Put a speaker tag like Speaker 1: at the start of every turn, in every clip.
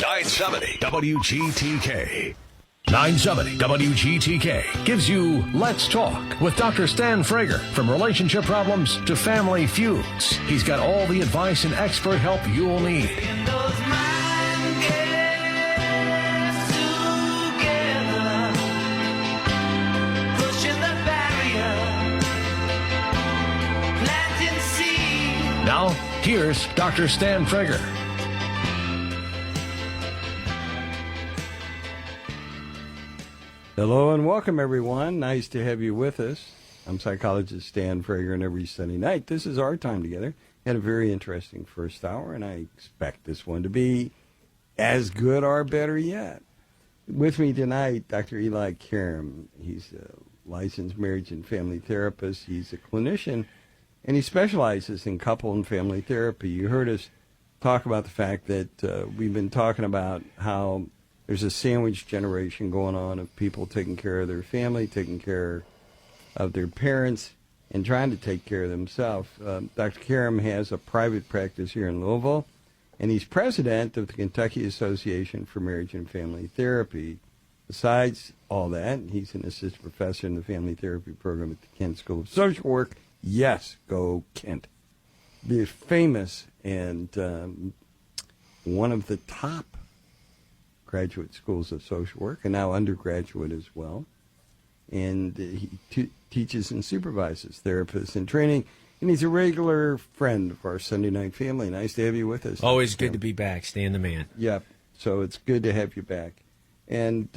Speaker 1: 970 WGTK. 970 WGTK gives you Let's Talk with Dr. Stan Frager. From relationship problems to family feuds, he's got all the advice and expert help you'll need. Now, here's Dr. Stan Frager.
Speaker 2: Hello and welcome, everyone. Nice to have you with us. I'm psychologist Stan Frager, and every Sunday night, this is our time together. Had a very interesting first hour, and I expect this one to be as good or better yet. With me tonight, Dr. Eli Karam. He's a licensed marriage and family therapist. He's a clinician, and he specializes in couple and family therapy. You heard us talk about the fact that we've been talking about how there's a sandwich generation going on of people taking care of their family, taking care of their parents, and trying to take care of themselves. Dr. Karam has a private practice here in Louisville, and he's president of the Kentucky Association for Marriage and Family Therapy. Besides all that, he's an assistant professor in the family therapy program at the Kent School of Social Work. Yes, go Kent. The famous and one of the top graduate schools of social work, and now undergraduate as well. And he teaches and supervises therapists in training, and he's a regular friend of our Sunday night family. Nice to have you with us.
Speaker 3: Always good to be back, Stan the man.
Speaker 2: Yep, so it's good to have you back. And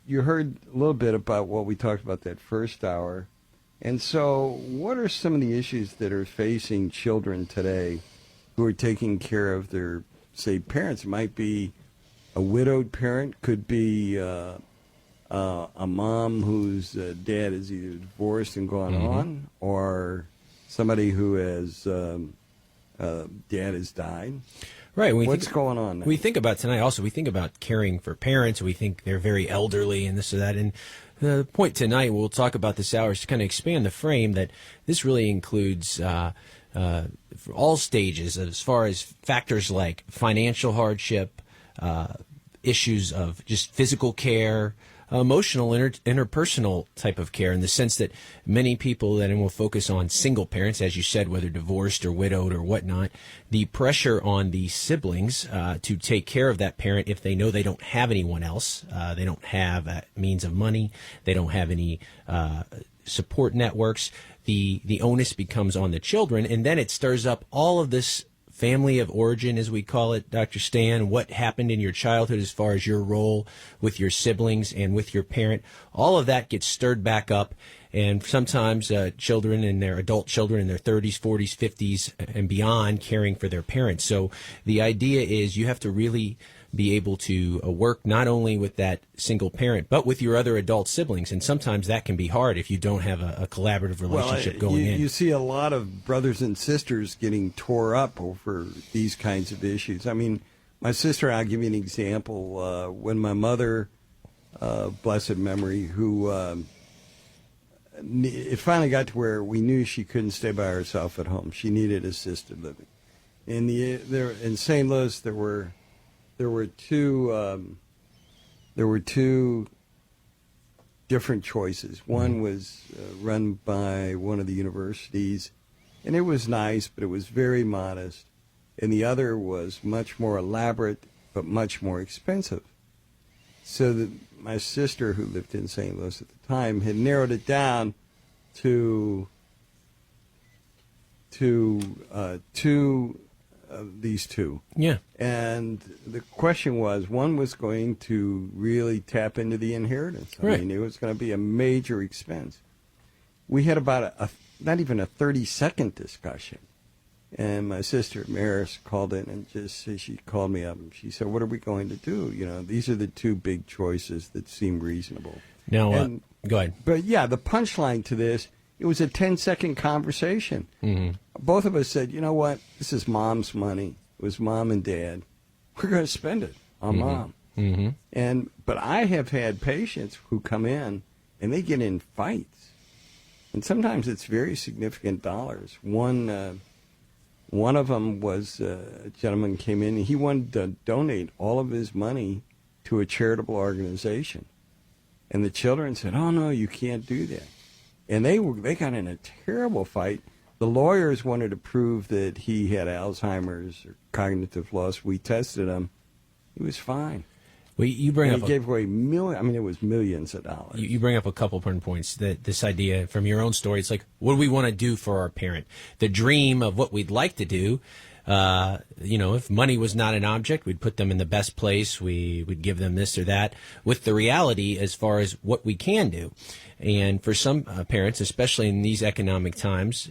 Speaker 2: you heard a little bit about what we talked about that first hour. And so what are some of the issues that are facing children today who are taking care of their, say, parents? It might be a widowed parent, could be a mom whose dad is either divorced and gone on, or somebody who has dad has died.
Speaker 3: Right.
Speaker 2: What's going on now?
Speaker 3: We think about tonight also, we think about caring for parents. We think they're very elderly and this or that. And the point tonight, we'll talk about this hour, is to kind of expand the frame that this really includes for all stages, as far as factors like financial hardship, issues of just physical care, emotional, interpersonal type of care, in the sense that many people, and we'll focus on single parents, as you said, whether divorced or widowed or whatnot, the pressure on the siblings to take care of that parent if they know they don't have anyone else, they don't have means of money, they don't have any support networks, the onus becomes on the children, and then it stirs up all of this family of origin, as we call it, Dr. Stan, what happened in your childhood as far as your role with your siblings and with your parent. All of that gets stirred back up, and sometimes children and their adult children in their 30s, 40s, 50s, and beyond caring for their parents. So the idea is you have to really be able to work not only with that single parent, but with your other adult siblings. And sometimes that can be hard if you don't have a collaborative relationship going in.
Speaker 2: You see a lot of brothers and sisters getting tore up over these kinds of issues. I mean, my sister, I'll give you an example. When my mother, blessed memory, who it finally got to where we knew she couldn't stay by herself at home. She needed assisted living. In St. Louis, there were two different choices. One was run by one of the universities, and it was nice, but it was very modest. And the other was much more elaborate, but much more expensive. So my sister, who lived in St. Louis at the time, had narrowed it down to these two.
Speaker 3: Yeah.
Speaker 2: And the question was, one was going to really tap into the inheritance. I mean, it was going to be a major expense. We had about not even a 30-second discussion. And my sister, Maris, called in and she called me up and she said, what are we going to do? You know, these are the two big choices that seem reasonable.
Speaker 3: Now, go ahead.
Speaker 2: But yeah, the punchline to this, it was a 10-second conversation. Mm-hmm. Both of us said, you know what? This is mom's money. It was mom and dad. We're going to spend it on mom. Mm-hmm. But I have had patients who come in and they get in fights. And sometimes it's very significant dollars. One One of them was a gentleman came in, and he wanted to donate all of his money to a charitable organization. And the children said, "Oh, no, you can't do that." And they got in a terrible fight. The lawyers wanted to prove that he had Alzheimer's or cognitive loss. We tested him. He was fine.
Speaker 3: Well, you bring
Speaker 2: And
Speaker 3: up
Speaker 2: he gave away it was millions of dollars.
Speaker 3: you bring up a couple important points. That this idea from your own story, it's like, what do we want to do for our parent? The dream of what we'd like to do. If money was not an object, we'd put them in the best place. We would give them this or that, with the reality as far as what we can do. And for some parents, especially in these economic times,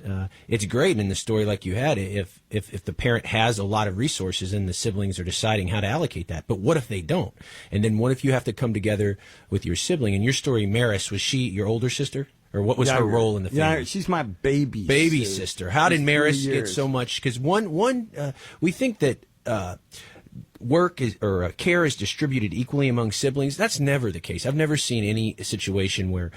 Speaker 3: it's great in the story like you had if the parent has a lot of resources and the siblings are deciding how to allocate that. But what if they don't? And then what if you have to come together with your sibling? In your story, Maris, was she your older sister? Or what was her role in the family?
Speaker 2: Yeah, she's my baby
Speaker 3: sister. How did Maris get so much? Because we think that work care is distributed equally among siblings. That's never the case. I've never seen any situation where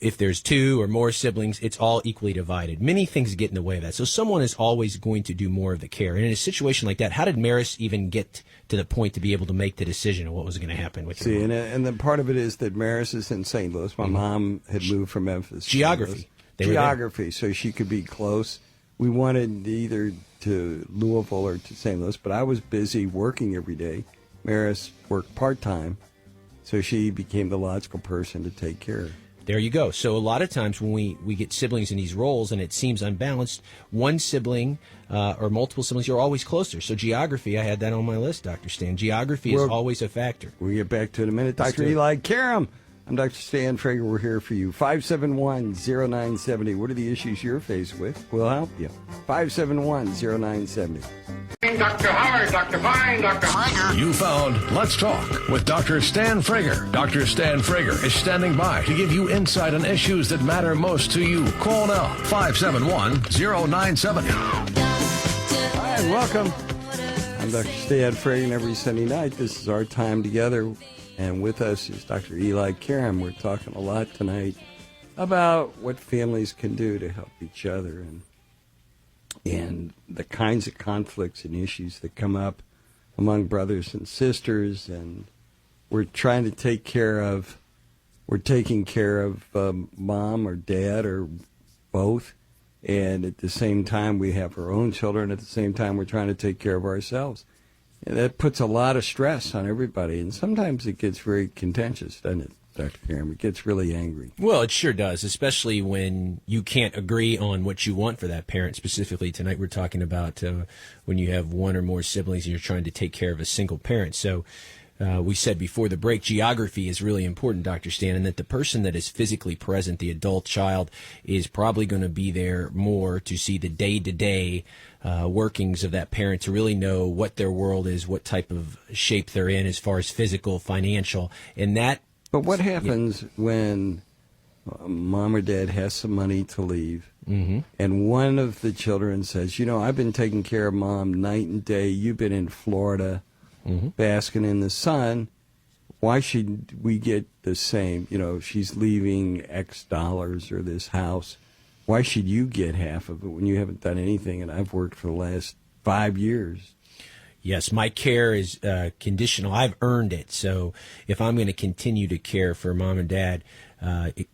Speaker 3: if there's two or more siblings, it's all equally divided. Many things get in the way of that. So someone is always going to do more of the care. And in a situation like that, how did Maris even get to the point to be able to make the decision of what was going to happen with her?
Speaker 2: And the part of it is that Maris is in St. Louis. My mom had moved from Memphis.
Speaker 3: Geography.
Speaker 2: Geography, so she could be close. We wanted either to Louisville or to St. Louis, but I was busy working every day. Maris worked part-time, so she became the logical person to take care of.
Speaker 3: There you go. So a lot of times when we get siblings in these roles and it seems unbalanced, one sibling or multiple siblings, you're always closer. So geography, I had that on my list, Dr. Stan. Geography is always a factor.
Speaker 2: We'll get back to it in a minute. Dr. Eli Karam, I'm Dr. Stan Frager. We're here for you. 571-0970. What are the issues you're faced with? We'll help you. 571-0970.
Speaker 4: Dr. Howard, Dr. Fine, Dr. Frager.
Speaker 1: You found Let's Talk with Dr. Stan Frager. Dr. Stan Frager is standing by to give you insight on issues that matter most to you. Call now, 571-0970.
Speaker 2: Hi, welcome. I'm Dr. Stan Frager, and every Sunday night, this is our time together. And with us is Dr. Eli Karam. We're talking a lot tonight about what families can do to help each other and the kinds of conflicts and issues that come up among brothers and sisters. And we're taking care of mom or dad or both. And at the same time, we have our own children. At the same time, we're trying to take care of ourselves. And that puts a lot of stress on everybody. And sometimes it gets very contentious, doesn't it, Dr. Karam? It gets really angry.
Speaker 3: Well, it sure does, especially when you can't agree on what you want for that parent. Specifically, tonight we're talking about when you have one or more siblings and you're trying to take care of a single parent. So we said before the break, geography is really important, Dr. Stan, and that the person that is physically present, the adult child, is probably going to be there more to see the day-to-day workings of that parent, to really know what their world is, what type of shape they're in as far as physical, financial, and that.
Speaker 2: But what happens when mom or dad has some money to leave, and one of the children says, I've been taking care of mom night and day. You've been in Florida basking in the sun. Why should we get the same? She's leaving X dollars or this house. Why should you get half of it when you haven't done anything and I've worked for the last 5 years?
Speaker 3: Yes, my care is conditional. I've earned it. So if I'm going to continue to care for mom and dad,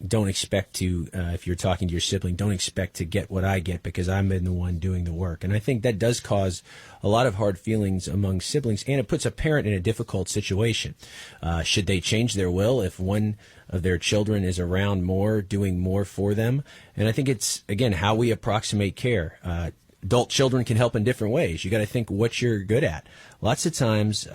Speaker 3: don't expect to, if you're talking to your sibling, don't expect to get what I get because I'm been the one doing the work. And I think that does cause a lot of hard feelings among siblings, and it puts a parent in a difficult situation. Should they change their will if one of their children is around more, doing more for them? And I think it's, again, how we approximate care. Adult children can help in different ways. You got to think what you're good at. Lots of times,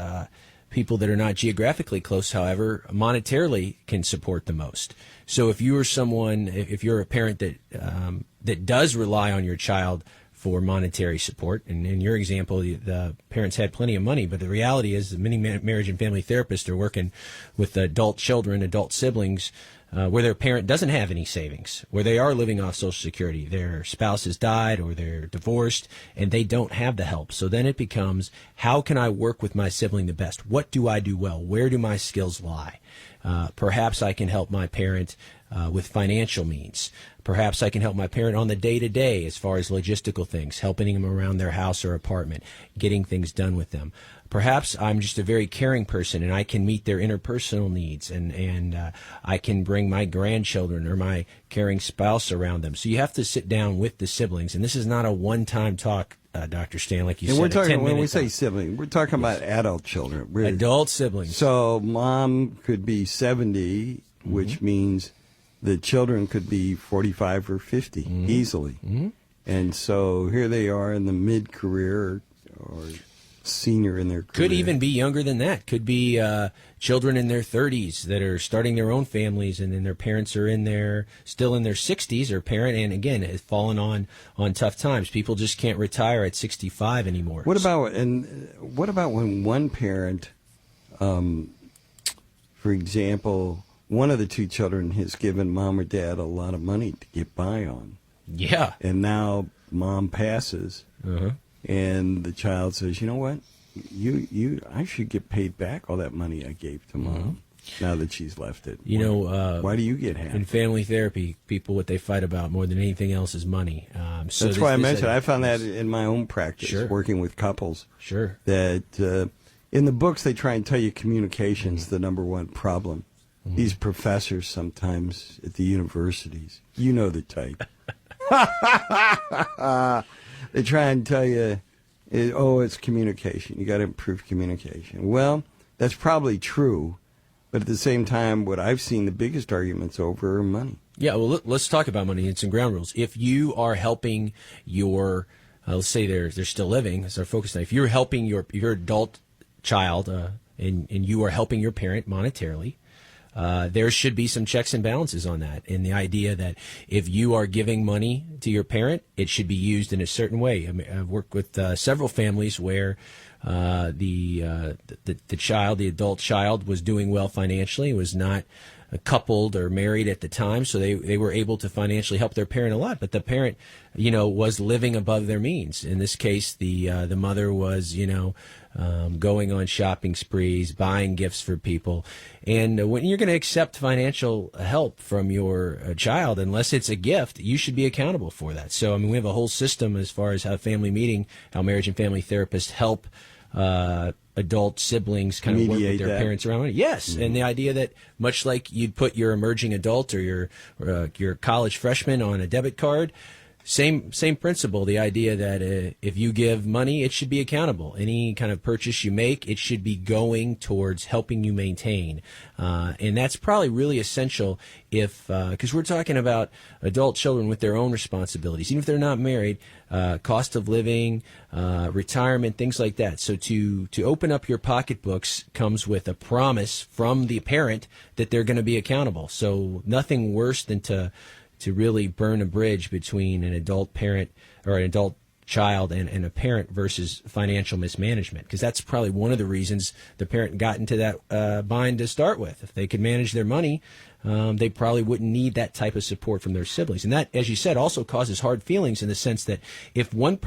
Speaker 3: people that are not geographically close, however, monetarily can support the most. So if you're a parent that does rely on your child for monetary support, and in your example, the parents had plenty of money, but the reality is that many marriage and family therapists are working with adult children, adult siblings, where their parent doesn't have any savings, where they are living off Social Security, their spouse has died or they're divorced and they don't have the help. So then it becomes, how can I work with my sibling the best? What do I do well? Where do my skills lie? Perhaps I can help my parent with financial means. Perhaps I can help my parent on the day-to-day as far as logistical things, helping them around their house or apartment, getting things done with them. Perhaps I'm just a very caring person and I can meet their interpersonal needs and I can bring my grandchildren or my caring spouse around them. So you have to sit down with the siblings. And this is not a one-time talk, Dr. Stan, like you said.
Speaker 2: We're talking, when we say sibling, we're talking about adult children.
Speaker 3: Adult siblings.
Speaker 2: So mom could be 70, which means the children could be 45 or 50 easily. And so here they are in the mid-career or senior in their career.
Speaker 3: Could even be younger than that. Could be children in their 30s that are starting their own families, and then their parents are still in their 60s, or parent, and again, has fallen on tough times. People just can't retire at 65 anymore.
Speaker 2: What about when one parent, for example, one of the two children has given mom or dad a lot of money to get by on?
Speaker 3: Yeah.
Speaker 2: And now mom passes. And the child says, you know what, I should get paid back all that money I gave to mom now that she's left it. Why do you get half?
Speaker 3: In family therapy, people, what they fight about more than anything else is money.
Speaker 2: That's why I mentioned, I found that in my own practice, working with couples.
Speaker 3: Sure.
Speaker 2: That in the books they try and tell you communication's the number one problem. These professors sometimes at the universities, you know the type. They try and tell you, it's communication. You got to improve communication. Well, that's probably true, but at the same time, what I've seen the biggest arguments over are money.
Speaker 3: Yeah, well, let's talk about money and some ground rules. If you are helping your, let's say they're still living, that's our focus now. If you're helping your adult child and you are helping your parent monetarily, there should be some checks and balances on that. And the idea that if you are giving money to your parent, it should be used in a certain way. I mean, I've worked with several families where the adult child was doing well financially, was not coupled or married at the time, so they were able to financially help their parent a lot. But the parent, was living above their means. In this case, the mother was, going on shopping sprees, buying gifts for people. And when you're going to accept financial help from your child, unless it's a gift, you should be accountable for that. So, we have a whole system as far as how how marriage and family therapists help adult siblings kind of work with their parents around money. Yes, and the idea that much like you'd put your emerging adult or your college freshman on a debit card, same principle. The idea that if you give money, it should be accountable. Any kind of purchase you make, it should be going towards helping you maintain, and that's probably really essential because we're talking about adult children with their own responsibilities, even if they're not married, cost of living, retirement, things like that. So to open up your pocketbooks comes with a promise from the parent that they're going to be accountable. So nothing worse than to really burn a bridge between an adult parent or an adult child and a parent versus financial mismanagement, because that's probably one of the reasons the parent got into that bind to start with. If they could manage their money, they probably wouldn't need that type of support from their siblings. And that, as you said, also causes hard feelings in the sense that if one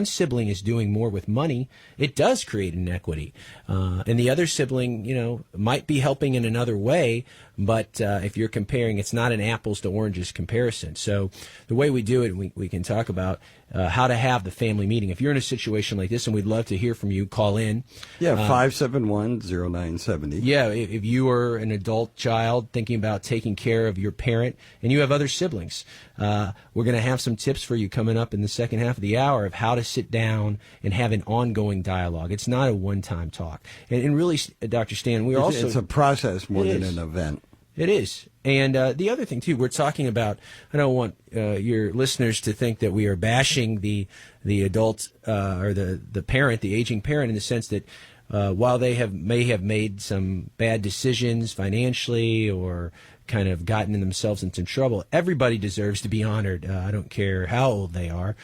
Speaker 3: sibling is doing more with money, it does create inequity. And the other sibling, might be helping in another way, but if you're comparing, it's not an apples to oranges comparison. So the way we do it, we can talk about how to have the family meeting. If you're in a situation like this, and we'd love to hear from you, call in.
Speaker 2: Yeah, 571-0970.
Speaker 3: Yeah, if you are an adult child thinking about taking care of your parent and you have other siblings, we're going to have some tips for you coming up in the second half of the hour of how to sit down and have an ongoing dialogue. It's not a one-time talk. And really, Dr. Stan,
Speaker 2: it's a process more than an event.
Speaker 3: It is. And the other thing, too, we're talking about, I don't want your listeners to think that we are bashing the adult or the parent, the aging parent, in the sense that while they may have made some bad decisions financially or kind of gotten themselves into trouble. Everybody deserves to be honored. I don't care how old they are.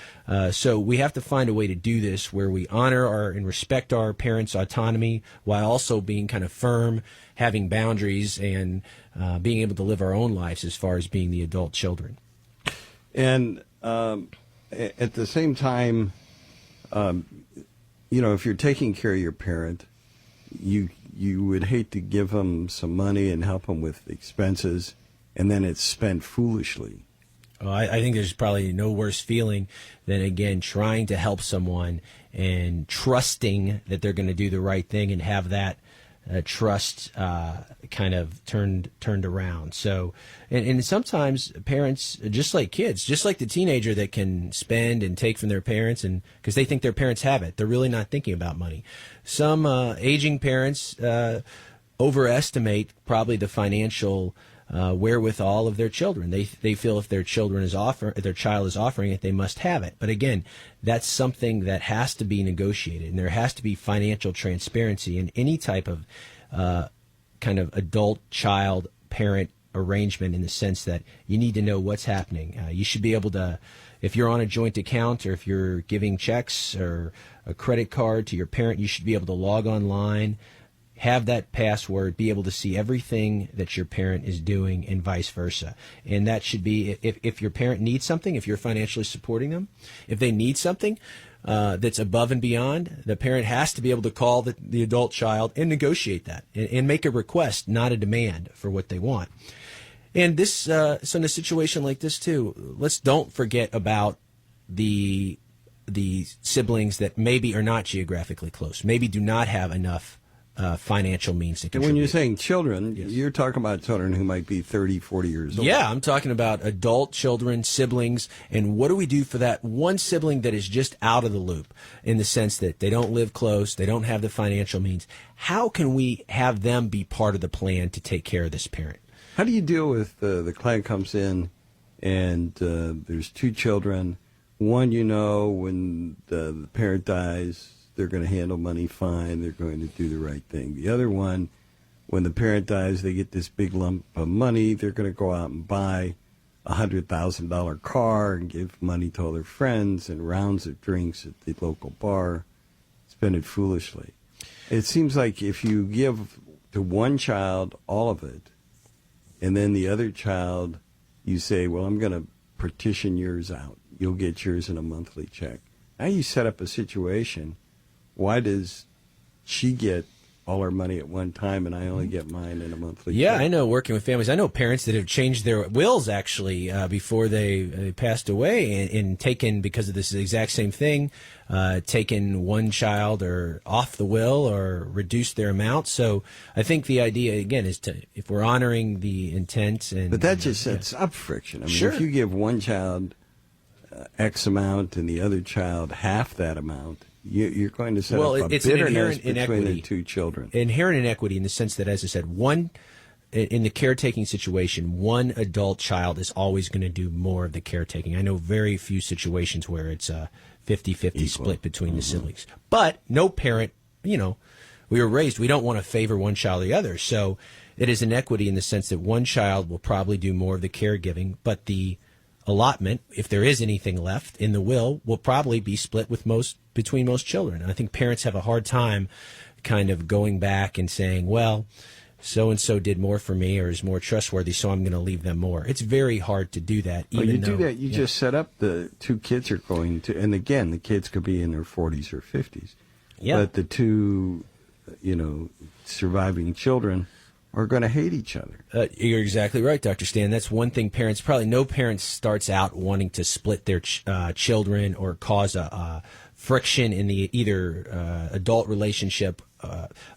Speaker 3: So we have to find a way to do this where we honor and respect our parents' autonomy while also being kind of firm, having boundaries, and being able to live our own lives as far as being the adult children.
Speaker 2: And at the same time, if you're taking care of your parent, you would hate to give them some money and help them with expenses, and then it's spent foolishly.
Speaker 3: Well, I think there's probably no worse feeling than, again, trying to help someone and trusting that they're going to do the right thing and have that trust kind of turned around. So, and sometimes parents, just like kids, just like the teenager that can spend and take from their parents, and because they think their parents have it, they're really not thinking about money. Some aging parents overestimate probably the financial wherewithal of their children. They feel if their child is offering it, they must have it. But again, that's something that has to be negotiated, and there has to be financial transparency in any type of kind of adult child parent arrangement, in the sense that you need to know what's happening. You should be able to, if you're on a joint account or if you're giving checks or a credit card to your parent, you should be able to log online, have that password, be able to see everything that your parent is doing, and vice versa. And that should be, if your parent needs something, if you're financially supporting them, if they need something that's above and beyond, the parent has to be able to call the adult child and negotiate that and make a request, not a demand for what they want. And this, so in a situation like this too, don't forget about the siblings that maybe are not geographically close, maybe do not have enough financial means to contribute.
Speaker 2: And when you're saying children,
Speaker 3: yes,
Speaker 2: you're talking about children who might be 30, 40 years old.
Speaker 3: Yeah, I'm talking about adult children, siblings, and what do we do for that one sibling that is just out of the loop, in the sense that they don't live close, they don't have the financial means? How can we have them be part of the plan to take care of this parent?
Speaker 2: How do you deal with the client comes in and there's two children? One, when the parent dies, they're going to handle money fine. They're going to do the right thing. The other one, when the parent dies, they get this big lump of money. They're going to go out and buy a $100,000 car and give money to all their friends and rounds of drinks at the local bar. Spend it foolishly. It seems like if you give to one child all of it, and then the other child, you say, well, I'm going to partition yours out. You'll get yours in a monthly check. Now you set up a situation. Why does she get all her money at one time and I only get mine in a monthly check?
Speaker 3: Yeah, I know, working with families, I know parents that have changed their wills actually before they passed away, and taken, because of this exact same thing, taken one child or off the will or reduced their amount. So I think the idea, again, is to, if we're honoring the intent.
Speaker 2: But that just sets up friction. I mean,
Speaker 3: sure,
Speaker 2: if you give one child X amount and the other child half that amount, you're going to set up a bitterness between the two children.
Speaker 3: Inherent inequity, in the sense that, as I said, in the caretaking situation, one adult child is always going to do more of the caretaking. I know very few situations where it's a 50-50 split between the siblings. But no parent, we were raised, we don't want to favor one child or the other. So it is inequity in the sense that one child will probably do more of the caregiving, but the allotment, if there is anything left in the will probably be split between most children. And I think parents have a hard time kind of going back and saying, well, so-and-so did more for me or is more trustworthy, so I'm going to leave them more. It's very hard to do that.
Speaker 2: You just set up the two kids are going to, and again, the kids could be in their 40s or 50s. Yeah. But the two, surviving children are going to hate each other.
Speaker 3: You're exactly right, Dr. Stan. That's one thing probably no parent starts out wanting to split their children or cause a friction in the either adult relationship,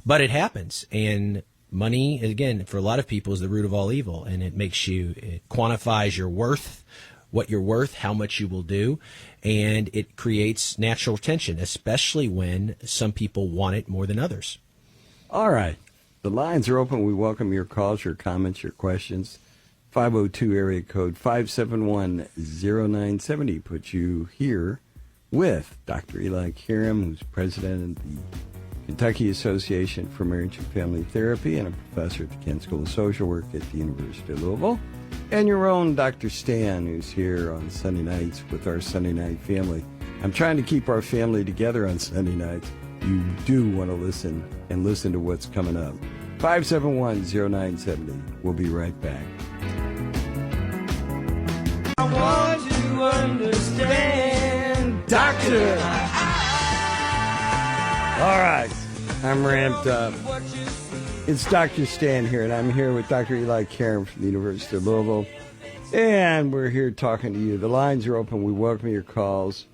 Speaker 3: but it happens. And money, again, for a lot of people, is the root of all evil, and it quantifies your worth, what you're worth, how much you will do, and it creates natural tension, especially when some people want it more than others.
Speaker 2: All right. The lines are open. We welcome your calls, your comments, your questions. 502 area code 571-0970 puts you here with Dr. Eli Karam, who's president of the Kentucky Association for Marriage and Family Therapy, and a professor at the Kent School of Social Work at the University of Louisville. And your own Dr. Stan, who's here on Sunday nights with our Sunday night family. I'm trying to keep our family together on Sunday nights. You do want to listen and listen to what's coming up. 571-0970. We'll be right back. I want to understand, Doctor. All right, I'm ramped up. It's Dr. Stan here, and I'm here with Dr. Eli Karam from the University of Louisville. And we're here talking to you. The lines are open. We welcome your calls.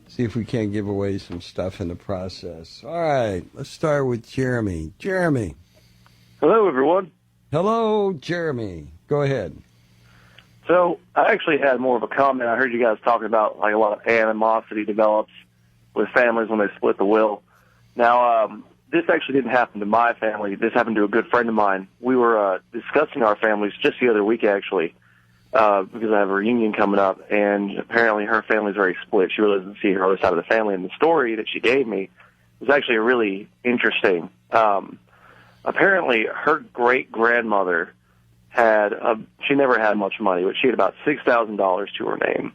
Speaker 2: See if we can't give away some stuff in the process. All right, let's start with Jeremy. Jeremy.
Speaker 5: Hello, everyone.
Speaker 2: Hello, Jeremy. Go ahead.
Speaker 5: So I actually had more of a comment. I heard you guys talking about like a lot of animosity develops with families when they split the will. Now, this actually didn't happen to my family. This happened to a good friend of mine. We were discussing our families just the other week, actually, because I have a reunion coming up, and apparently her family's very split. She really doesn't see her other side of the family, and the story that she gave me was actually really interesting. Apparently, her great-grandmother she never had much money, but she had about $6,000 to her name.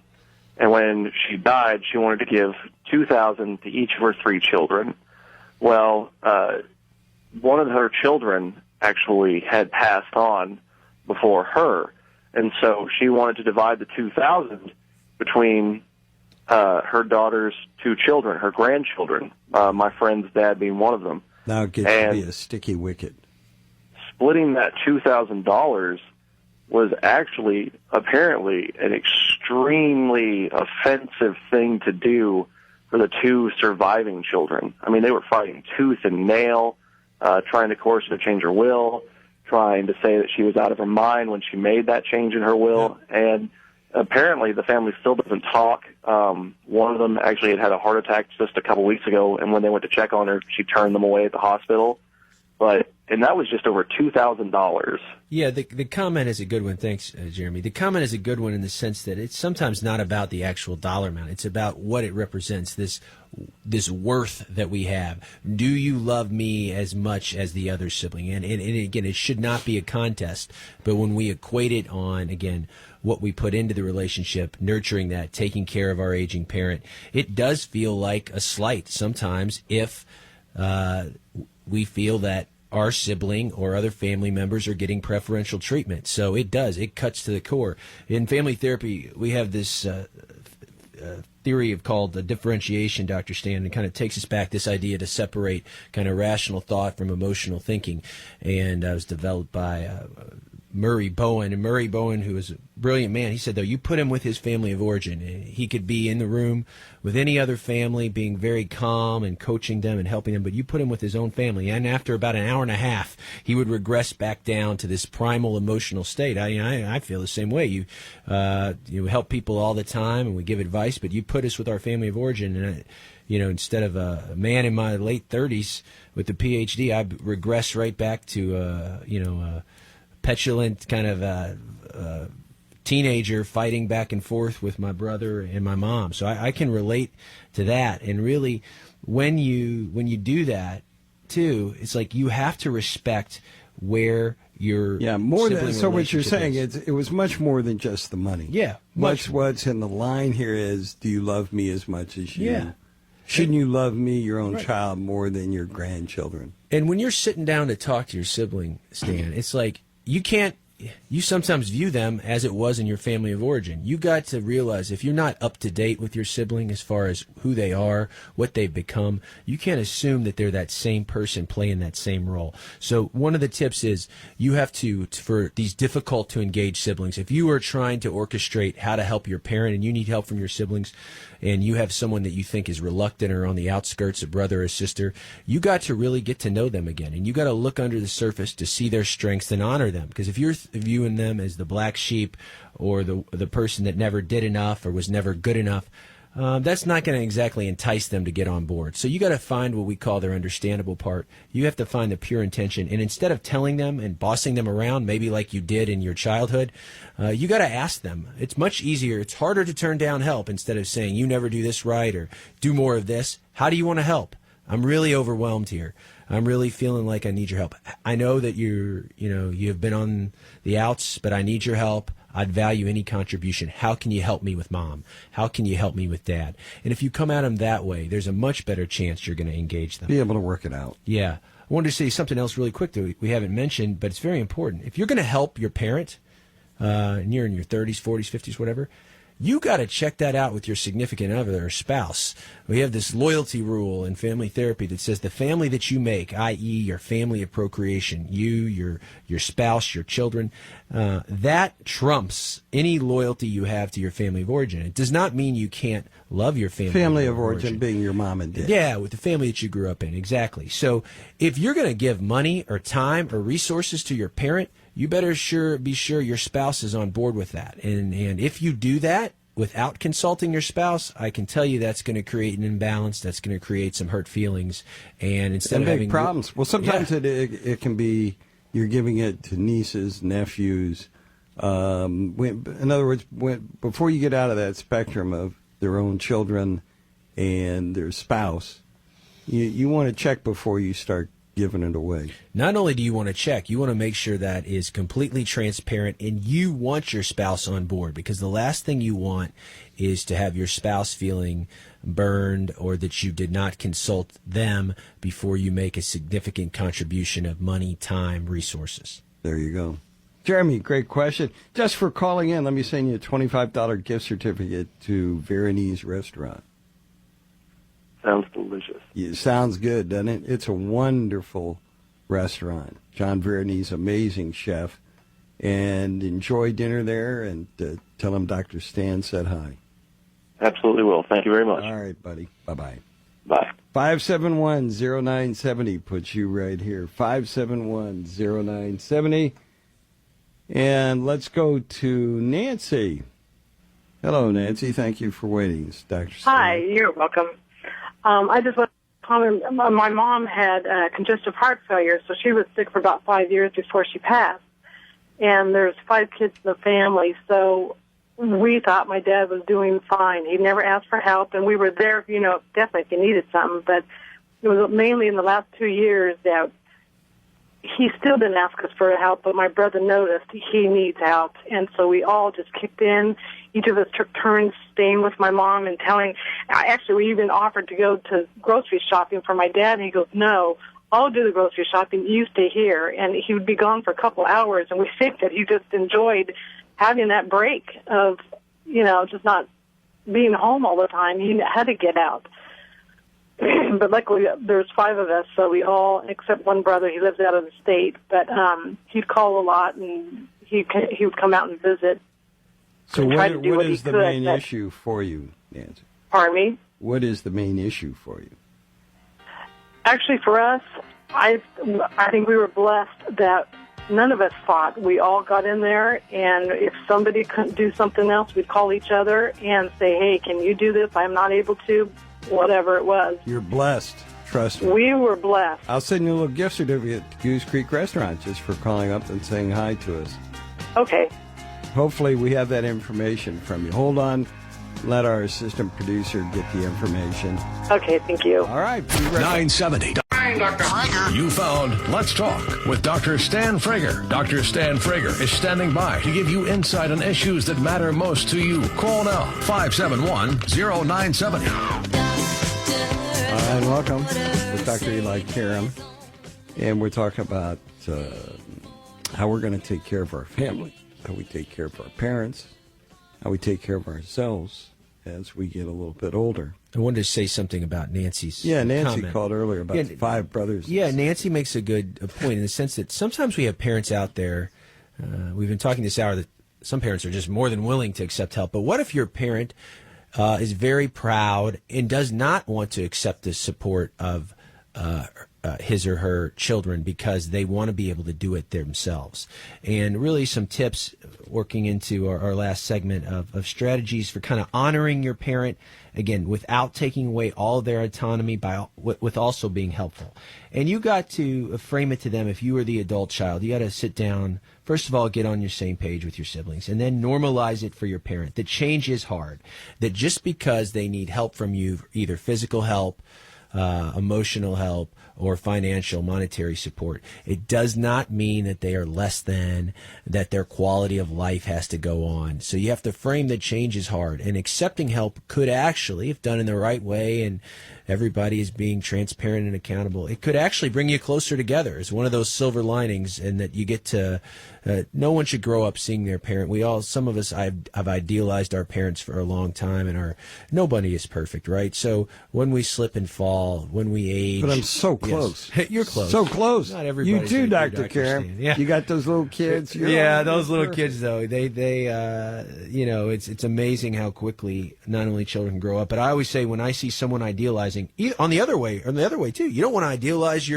Speaker 5: And when she died, she wanted to give $2,000 to each of her 3 children. Well, one of her children actually had passed on before her, and so she wanted to divide the $2,000 between her daughter's 2 children, her grandchildren, my friend's dad being one of them.
Speaker 2: Now it gets to be a sticky wicket.
Speaker 5: Splitting that $2,000 was actually apparently an extremely offensive thing to do for the 2 surviving children. I mean, they were fighting tooth and nail, trying to coerce her to change her will, trying to say that she was out of her mind when she made that change in her will. And apparently the family still doesn't talk. One of them actually had a heart attack just a couple weeks ago, and when they went to check on her, she turned them away at the hospital. And that was just over $2,000.
Speaker 3: Yeah, the comment is a good one. Thanks, Jeremy. The comment is a good one in the sense that it's sometimes not about the actual dollar amount. It's about what it represents, this worth that we have. Do you love me as much as the other sibling? And again, it should not be a contest. But when we equate it on, again, what we put into the relationship, nurturing that, taking care of our aging parent, it does feel like a slight sometimes if we feel that our sibling or other family members are getting preferential treatment. So it cuts to the core. In family therapy, we have this theory called the differentiation, Dr. Stan, and kind of takes us back, this idea to separate kind of rational thought from emotional thinking. And it was developed by Murray Bowen. And Murray Bowen, who is a brilliant man, he said, though, you put him with his family of origin. He could be in the room with any other family, being very calm and coaching them and helping them, but you put him with his own family. And after about an hour and a half, he would regress back down to this primal emotional state. I feel the same way. You help people all the time, and we give advice, but you put us with our family of origin. And instead of a man in my late 30s with a PhD, I regress right back to, petulant kind of teenager fighting back and forth with my brother and my mom. So I can relate to that. And really, when you do that too, it's like you have to respect where your
Speaker 2: more than so. What you're saying is it was much more than just the money.
Speaker 3: Yeah,
Speaker 2: What's in the line here is, do you love me as much as you?
Speaker 3: Yeah.
Speaker 2: Shouldn't you love me, your own child, more than your grandchildren?
Speaker 3: And when you're sitting down to talk to your sibling, Stan, it's like, you sometimes view them as it was in your family of origin. You got to realize if you're not up to date with your sibling as far as who they are, what they've become, you can't assume that they're that same person playing that same role. So one of the tips is you have to, for these difficult to engage siblings, if you are trying to orchestrate how to help your parent and you need help from your siblings, and you have someone that you think is reluctant or on the outskirts, a brother or sister, you got to really get to know them again. And you got to look under the surface to see their strengths and honor them. Because if you're viewing them as the black sheep or the person that never did enough or was never good enough, that's not going to exactly entice them to get on board. So you got to find what we call their understandable part. You have to find the pure intention. And instead of telling them and bossing them around, maybe like you did in your childhood, you got to ask them. It's much easier. It's harder to turn down help instead of saying, you never do this right or do more of this. How do you want to help? I'm really overwhelmed here. I'm really feeling like I need your help. I know that you've been on the outs, but I need your help. I'd value any contribution. How can you help me with mom? How can you help me with dad? And if you come at them that way, there's a much better chance you're going to engage them.
Speaker 2: Be able to work it out.
Speaker 3: Yeah. I wanted to say something else really quick that we haven't mentioned, but it's very important. If you're going to help your parent, and you're in your 30s, 40s, 50s, whatever, you got to check that out with your significant other or spouse. We have this loyalty rule in family therapy that says the family that you make, i.e. your family of procreation, you, your spouse, your children, that trumps any loyalty you have to your family of origin. It does not mean you can't love your family
Speaker 2: of origin being your mom and dad.
Speaker 3: Yeah, with the family that you grew up in, exactly. So if you're going to give money or time or resources to your parent, you better be sure your spouse is on board with that. And if you do that without consulting your spouse, I can tell you that's going to create an imbalance. That's going to create some hurt feelings. And instead of
Speaker 2: big
Speaker 3: having
Speaker 2: problems. Well, sometimes it can be you're giving it to nieces, nephews. In other words, before you get out of that spectrum of their own children and their spouse, you want to check before you start giving it away.
Speaker 3: Not only do you want to check, you want to make sure that is completely transparent, and you want your spouse on board, because the last thing you want is to have your spouse feeling burned or that you did not consult them before you make a significant contribution of money, time, resources.
Speaker 2: There you go. Jeremy, great question. Just for calling in, let me send you a $25 gift certificate to Veronese Restaurant.
Speaker 5: Sounds delicious.
Speaker 2: It sounds good, doesn't it? It's a wonderful restaurant. John Veronese, amazing chef. And enjoy dinner there, and tell him Dr. Stan said hi.
Speaker 5: Absolutely will. Thank you very much.
Speaker 2: All right, buddy. Bye-bye.
Speaker 5: Bye.
Speaker 2: 571-0970 puts you right here. 571-0970. And let's go to Nancy. Hello, Nancy. Thank you for waiting. It's Dr. Stan.
Speaker 6: Hi, you're welcome. I just want to comment. My mom had congestive heart failure, so she was sick for about 5 years before she passed. And there's 5 kids in the family, so we thought my dad was doing fine. He never asked for help, and we were there, definitely if he needed something. But it was mainly in the last 2 years that he still didn't ask us for help, but my brother noticed he needs help. And so we all just kicked in. Each of us took turns staying with my mom and actually we even offered to go to grocery shopping for my dad, and he goes, no, I'll do the grocery shopping, you stay here. And he would be gone for a couple hours, and we think that he just enjoyed having that break of, just not being home all the time. He had to get out. But luckily, there's 5 of us, so we all, except one brother, he lives out of the state, but he'd call a lot, and he would come out and visit.
Speaker 2: So
Speaker 6: and
Speaker 2: what
Speaker 6: what
Speaker 2: is the main issue for you, Nancy?
Speaker 6: Pardon me?
Speaker 2: What is the main issue for you?
Speaker 6: Actually, for us, I think we were blessed that none of us fought. We all got in there, and if somebody couldn't do something else, we'd call each other and say, hey, can you do this? I'm not able to. Whatever it was.
Speaker 2: You're blessed. Trust me.
Speaker 6: We were blessed.
Speaker 2: I'll send you a little gift certificate to Goose Creek Restaurant just for calling up and saying hi to us.
Speaker 6: Okay.
Speaker 2: Hopefully we have that information from you. Hold on. Let our assistant producer get the information.
Speaker 6: Okay, thank you.
Speaker 2: All right. Be right back.
Speaker 1: 970.
Speaker 4: Dr. Frager.
Speaker 1: You found Let's Talk with Dr. Stan Frager. Dr. Stan Frager is standing by to give you insight on issues that matter most to you. Call now, 571-0970.
Speaker 2: And welcome with Dr. Eli Karam. And we're talking about how we're going to take care of our family, how we take care of our parents, how we take care of ourselves as we get a little bit older.
Speaker 3: I wanted to say something about Nancy's
Speaker 2: Nancy
Speaker 3: comment.
Speaker 2: called earlier about the 5 brothers.
Speaker 3: Yeah, Nancy makes a good point in the sense that sometimes we have parents out there, we've been talking this hour that some parents are just more than willing to accept help. But what if your parent is very proud and does not want to accept the support of his or her children because they want to be able to do it themselves? And really some tips working into our last segment of strategies for kind of honoring your parent, again, without taking away all their autonomy, with also being helpful. And you got to frame it to them. If you were the adult child, you got to sit down, first of all, get on your same page with your siblings, and then normalize it for your parent. That change is hard. That just because they need help from you, either physical help, emotional help, or financial, monetary support. It does not mean that they are less than, that their quality of life has to go on. So you have to frame that change is hard. And accepting help could actually, if done in the right way and everybody is being transparent and accountable, it could actually bring you closer together. It's one of those silver linings, and that you get to, no one should grow up seeing their parent. Some of us have idealized our parents for a long time, and nobody is perfect, right? So when we slip and fall, when we age.
Speaker 2: But I'm so close.
Speaker 3: Yes. You're close.
Speaker 2: So close.
Speaker 3: Not everybody.
Speaker 2: You too,
Speaker 3: like
Speaker 2: Dr. Karam.
Speaker 3: Stan. Yeah.
Speaker 2: You got those little kids.
Speaker 3: Yeah, those little kids, though, they it's amazing how quickly not only children can grow up, but I always say when I see someone idealizing, on the other way too, you don't want to idealize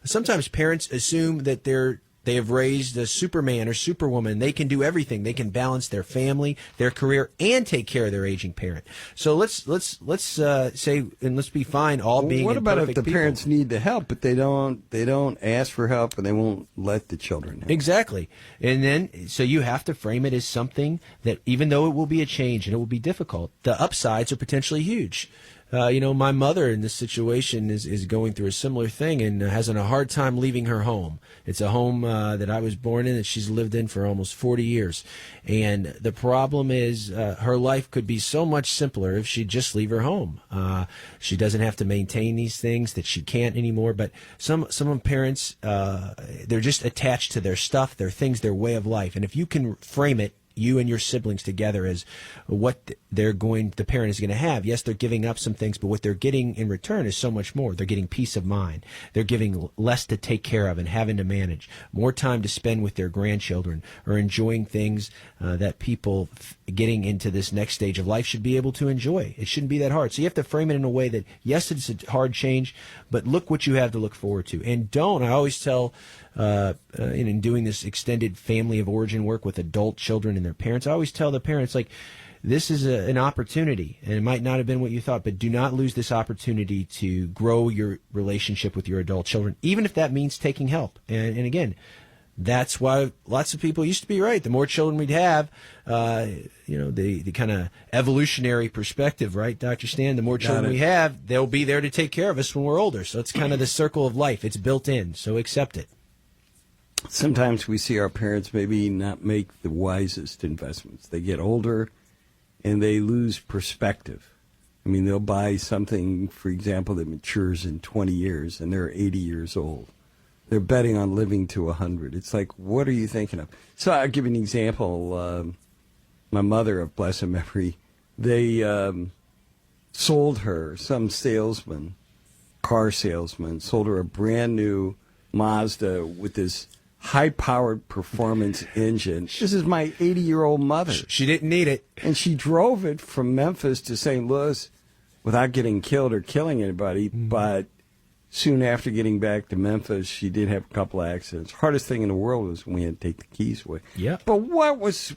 Speaker 3: sometimes parents assume that they have raised a Superman or Superwoman. They can do everything. They can balance their family, their career, and take care of their aging parent. So let's say, and let's be fine all being
Speaker 2: What about if the
Speaker 3: people.
Speaker 2: parents need the help, but they don't ask for help and they won't let the children help?
Speaker 3: Exactly. And then, so you have to frame it as something that, even though it will be a change and it will be difficult, the upsides are potentially huge. My mother in this situation is going through a similar thing and has a hard time leaving her home. It's a home that I was born in that she's lived in for almost 40 years. And the problem is her life could be so much simpler if she'd just leave her home. She doesn't have to maintain these things that she can't anymore. But some parents, they're just attached to their stuff, their things, their way of life. And if you can frame it, you and your siblings together, as what the parent is going to have. Yes, they're giving up some things, but what they're getting in return is so much more. They're getting peace of mind. They're giving less to take care of and having to manage, more time to spend with their grandchildren, or enjoying things that people getting into this next stage of life should be able to enjoy. It shouldn't be that hard. So you have to frame it in a way that, yes, it's a hard change, but look what you have to look forward to. And I always tell, in doing this extended family of origin work with adult children and their parents, I always tell the parents, like, this is an opportunity, and it might not have been what you thought, but do not lose this opportunity to grow your relationship with your adult children, even if that means taking help. And again, that's why lots of people used to be right. The more children we'd have, the kind of evolutionary perspective, right, Dr. Stan? The more children we have, they'll be there to take care of us when we're older. So it's kind of the circle of life. It's built in, so accept it.
Speaker 2: Sometimes we see our parents maybe not make the wisest investments. They get older and they lose perspective. I mean, they'll buy something, for example, that matures in 20 years and they're 80 years old. They're betting on living to 100. It's like, what are you thinking of? So I'll give you an example. My mother, of blessed memory, they sold her, some salesman, car salesman, sold her a brand new Mazda with this high-powered performance engine. This is my 80-year-old mother.
Speaker 3: She didn't need it.
Speaker 2: And she drove it from Memphis to St. Louis without getting killed or killing anybody. Mm-hmm. But soon after getting back to Memphis, she did have a couple of accidents. Hardest thing in the world was when we had to take the keys away.
Speaker 3: Yeah.
Speaker 2: But what was,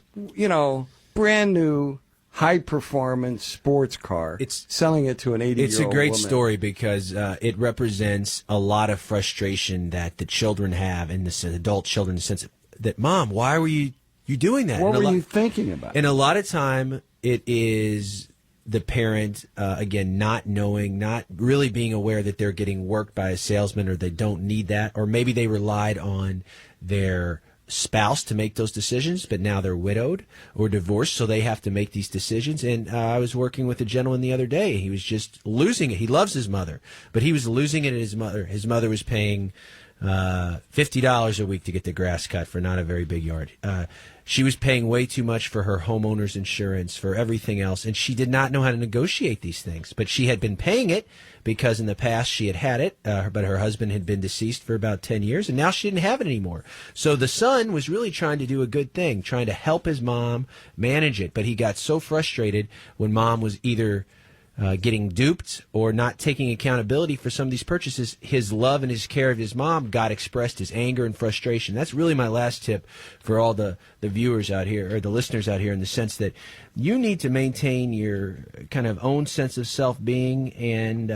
Speaker 2: brand new, high-performance sports car, selling it to an 80-year-old
Speaker 3: It's a great
Speaker 2: woman.
Speaker 3: story because it represents a lot of frustration that the children have, and the adult children, in the sense that, Mom, why were you doing that?
Speaker 2: What were you thinking about?
Speaker 3: And a lot of time, it is the parent, again, not knowing, not really being aware that they're getting worked by a salesman, or they don't need that, or maybe they relied on their spouse to make those decisions, but now they're widowed or divorced, so they have to make these decisions. And I was working with a gentleman the other day. He was just losing it. He loves his mother, but he was losing it at his mother. His mother was paying $50 a week to get the grass cut for not a very big yard. She was paying way too much for her homeowner's insurance, for everything else, and she did not know how to negotiate these things. But she had been paying it because in the past she had it, but her husband had been deceased for about 10 years, and now she didn't have it anymore. So the son was really trying to do a good thing, trying to help his mom manage it, but he got so frustrated when Mom was either getting duped or not taking accountability for some of these purchases. His love and his care of his mom got expressed, his anger and frustration. That's really my last tip for all the viewers out here, or the listeners out here, in the sense that you need to maintain your kind of own sense of self-being, and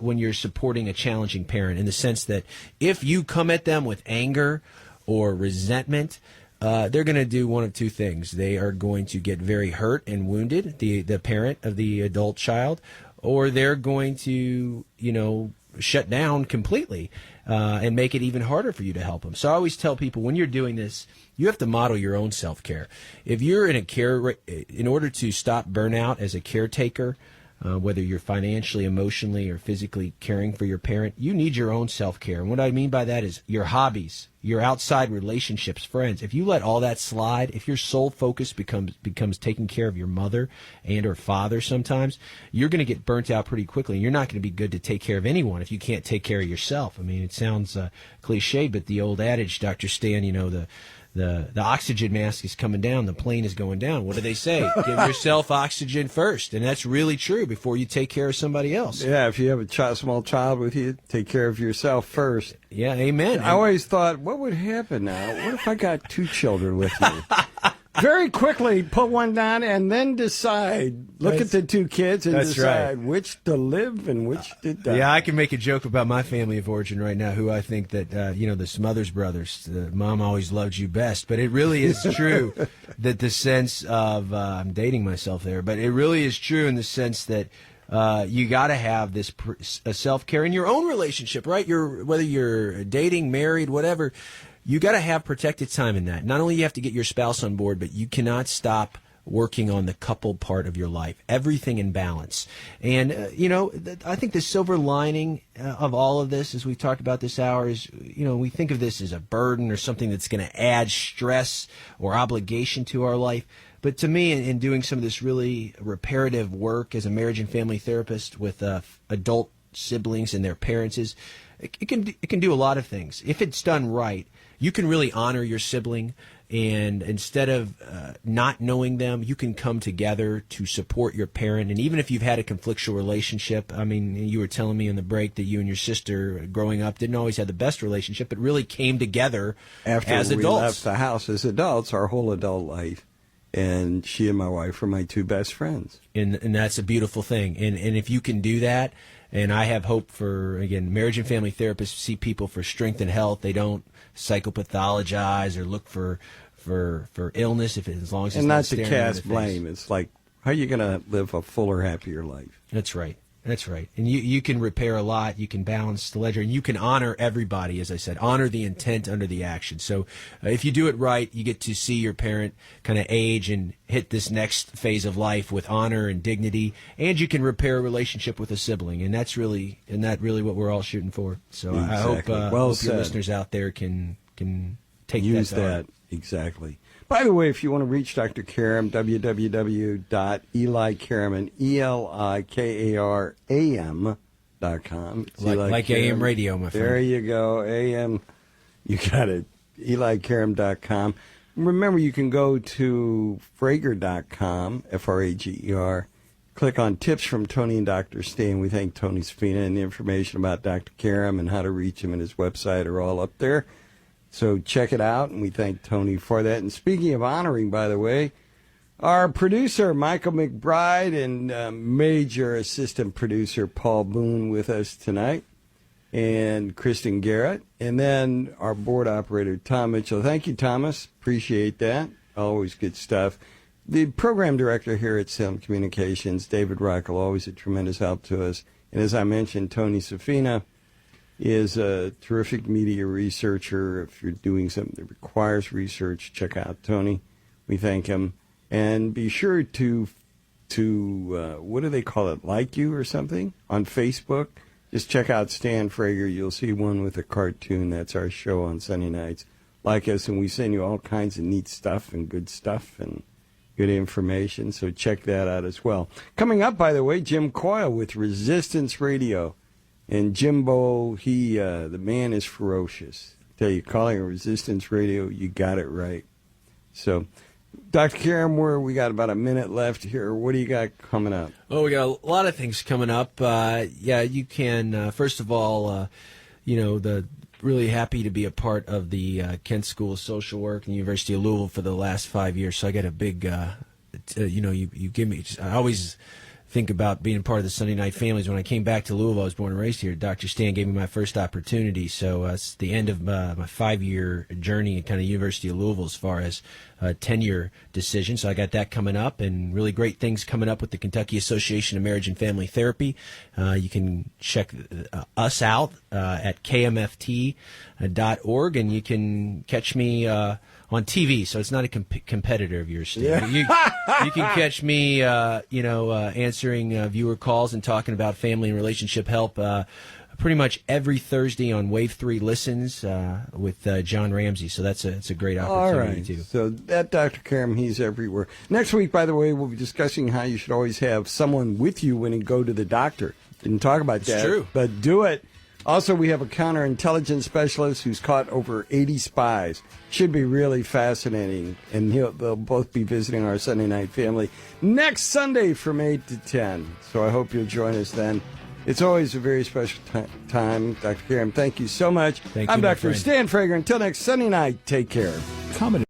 Speaker 3: when you're supporting a challenging parent, in the sense that if you come at them with anger or resentment, they're going to do one of two things. They are going to get very hurt and wounded, the parent of the adult child, or they're going to, shut down completely and make it even harder for you to help them. So I always tell people, when you're doing this, you have to model your own self-care. If you're in order to stop burnout as a caretaker, whether you're financially, emotionally, or physically caring for your parent, you need your own self-care. And what I mean by that is your hobbies, your outside relationships, friends. If you let all that slide, if your sole focus becomes taking care of your mother and or father sometimes, you're going to get burnt out pretty quickly. And you're not going to be good to take care of anyone if you can't take care of yourself. I mean, it sounds cliche, but the old adage, Dr. Stan, the oxygen mask is coming down, the plane is going down. What do they say? Give yourself oxygen first. And that's really true before you take care of somebody else.
Speaker 2: Yeah, if you have a small child with you, take care of yourself first.
Speaker 3: Yeah, amen.
Speaker 2: I always thought, what would happen now? What if I got 2 children with me? Very quickly, put one down and then decide. Look at the 2 kids and decide which to live and which to die.
Speaker 3: Yeah, I can make a joke about my family of origin right now, who I think that, the Smothers Brothers, mom always loved you best. But it really is true that the sense of, I'm dating myself there, but it really is true in the sense that you got to have this self-care in your own relationship, right? Whether you're dating, married, whatever. You got to have protected time in that. Not only you have to get your spouse on board, but you cannot stop working on the couple part of your life. Everything in balance. And, I think the silver lining of all of this, as we talked about this hour, is, we think of this as a burden or something that's going to add stress or obligation to our life. But to me, in doing some of this really reparative work as a marriage and family therapist with adult siblings and their parents, it can do a lot of things. If it's done right, you can really honor your sibling, and instead of not knowing them, you can come together to support your parent. And even if you've had a conflictual relationship, I mean, you were telling me on the break that you and your sister growing up didn't always have the best relationship, but really came together
Speaker 2: after
Speaker 3: as adults.
Speaker 2: We left the house as adults, our whole adult life. And she and my wife are my 2 best friends. And
Speaker 3: that's a beautiful thing. And if you can do that, and I have hope for, again, marriage and family therapists see people for strength and health. They don't psychopathologize or look for illness as long as it's
Speaker 2: and not to
Speaker 3: staring
Speaker 2: cast
Speaker 3: in the face.
Speaker 2: blame. It's like, how are you going to live a fuller, happier life?
Speaker 3: That's right. That's right. And you can repair a lot. You can balance the ledger. And you can honor everybody, as I said. Honor the intent under the action. So if you do it right, you get to see your parent kind of age and hit this next phase of life with honor and dignity. And you can repair a relationship with a sibling. And that's really what we're all shooting for. So
Speaker 2: Exactly.
Speaker 3: I hope your listeners out there can take
Speaker 2: Use
Speaker 3: that.
Speaker 2: that. Exactly. By the way, if you want to reach Dr. Karam, www.elikaram, ELIKARAM.com.
Speaker 3: Like AM radio, my friend.
Speaker 2: There you go, AM. You got it. ELIKARAM.com. Remember, you can go to Frager.com, Frager. Click on Tips from Tony and Dr. Stan. We thank Tony Safina, and the information about Dr. Karam and how to reach him and his website are all up there. So check it out, and we thank Tony for that. And speaking of honoring, by the way, our producer, Michael McBride, and major assistant producer, Paul Boone, with us tonight, and Kristen Garrett, and then our board operator, Tom Mitchell. Thank you, Thomas. Appreciate that. Always good stuff. The program director here at Salem Communications, David Reichel, always a tremendous help to us. And as I mentioned, Tony Safina is a terrific media researcher. If you're doing something that requires research, check out Tony. We thank him. And be sure to what do they call it, like you or something, on Facebook. Just check out Stan Frager. You'll see one with a cartoon. That's our show on Sunday nights. Like us, and we send you all kinds of neat stuff and good information. So check that out as well. Coming up, by the way, Jim Coyle with Resistance Radio. And Jimbo, the man is ferocious. I tell you, calling a Resistance Radio, you got it right. So, Dr. Karam, we got about a minute left here. What do you got coming up?
Speaker 3: Oh, we got a lot of things coming up. You can, first of all, really happy to be a part of the Kent School of Social Work and the University of Louisville for the last 5 years. So I got a big, you give me, I always think about being part of the Sunday Night Families. When I came back to Louisville, I was born and raised here. Dr. Stan gave me my first opportunity. So it's the end of my 5-year journey at kind of University of Louisville as far as tenure decision. So I got that coming up, and really great things coming up with the Kentucky Association of Marriage and Family Therapy. You can check us out at kmft.org, and you can catch me on TV, so it's not a competitor of yours, Steve.
Speaker 2: Yeah.
Speaker 3: You can catch me, answering viewer calls and talking about family and relationship help pretty much every Thursday on Wave 3 Listens with John Ramsey. So it's a great opportunity,
Speaker 2: All right.
Speaker 3: too.
Speaker 2: So that Dr. Karam, he's everywhere. Next week, by the way, we'll be discussing how you should always have someone with you when you go to the doctor. Didn't talk about that.
Speaker 3: It's true.
Speaker 2: But do it. Also, we have a counterintelligence specialist who's caught over 80 spies. Should be really fascinating. And they'll both be visiting our Sunday Night Family next Sunday from 8 to 10. So I hope you'll join us then. It's always a very special time. Dr. Karam, thank you so much.
Speaker 3: Thank you,
Speaker 2: I'm
Speaker 3: my
Speaker 2: Dr.
Speaker 3: friend.
Speaker 2: Stan Frager. Until next Sunday night, take care.
Speaker 7: Comedy.